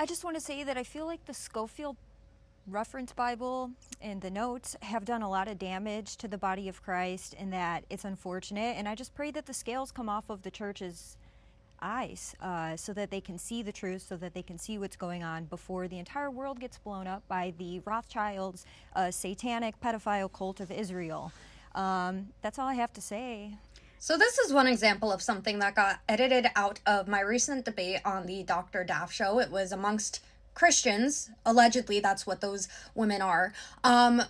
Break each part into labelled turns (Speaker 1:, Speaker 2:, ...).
Speaker 1: I just want to say that I feel like the Scofield Reference Bible and the notes have done a lot of damage to the body of Christ, and that it's unfortunate. And I just pray that the scales come off of the church's eyes so that they can see the truth, so that they can see what's going on before the entire world gets blown up by the Rothschilds, satanic pedophile cult of Israel. That's all I have to say.
Speaker 2: So this is one example of something that got edited out of my recent debate on the Dr. Daff show. It was amongst Christians, allegedly that's what those women are,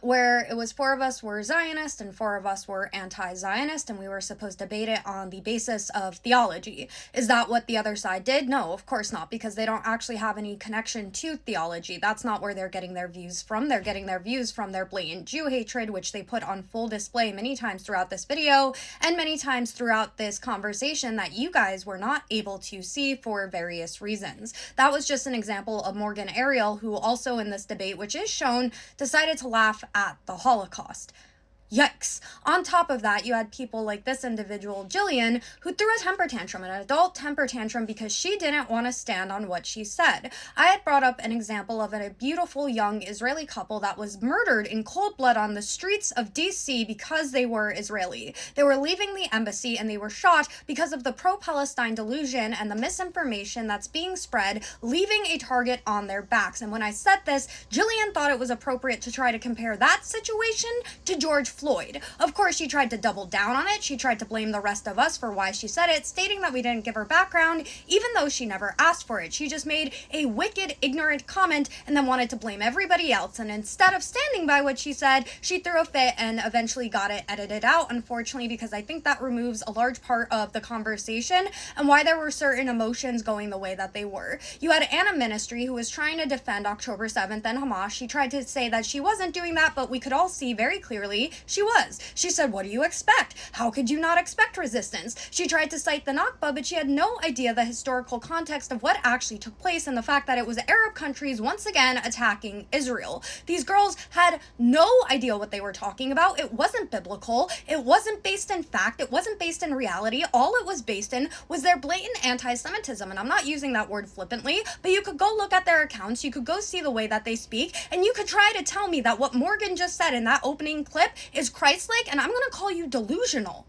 Speaker 2: where it was 4 of us were Zionist and 4 of us were anti-Zionist, and we were supposed to debate it on the basis of theology. Is that what the other side did? No, of course not, because they don't actually have any connection to theology. That's not where they're getting their views from. They're getting their views from their blatant Jew hatred, which they put on full display many times throughout this video and many times throughout this conversation that you guys were not able to see for various reasons. That was just an example of Morgan Ariel, who also in this debate, which is shown, decided to laugh at the Holocaust. Yikes. On top of that, you had people like this individual, Jillian, who threw a temper tantrum, an adult temper tantrum, because she didn't want to stand on what she said. I had brought up an example of a beautiful young Israeli couple that was murdered in cold blood on the streets of DC because they were Israeli. They were leaving the embassy and they were shot because of the pro-Palestine delusion and the misinformation that's being spread, leaving a target on their backs. And when I said this, Jillian thought it was appropriate to try to compare that situation to George Floyd. Of course, she tried to double down on it. She tried to blame the rest of us for why she said it, stating that we didn't give her background, even though she never asked for it. She just made a wicked, ignorant comment and then wanted to blame everybody else. And instead of standing by what she said, she threw a fit and eventually got it edited out, unfortunately, because I think that removes a large part of the conversation and why there were certain emotions going the way that they were. You had Anna Ministry, who was trying to defend October 7th and Hamas. She tried to say that she wasn't doing that, but we could all see very clearly she was. She said, "What do you expect? How could you not expect resistance?" She tried to cite the Nakba, but she had no idea the historical context of what actually took place and the fact that it was Arab countries once again attacking Israel. These girls had no idea what they were talking about. It wasn't biblical. It wasn't based in fact. It wasn't based in reality. All it was based in was their blatant anti-Semitism. And I'm not using that word flippantly, but you could go look at their accounts. You could go see the way that they speak, and you could try to tell me that what Morgan just said in that opening clip is Christ-like, and I'm going to call you delusional.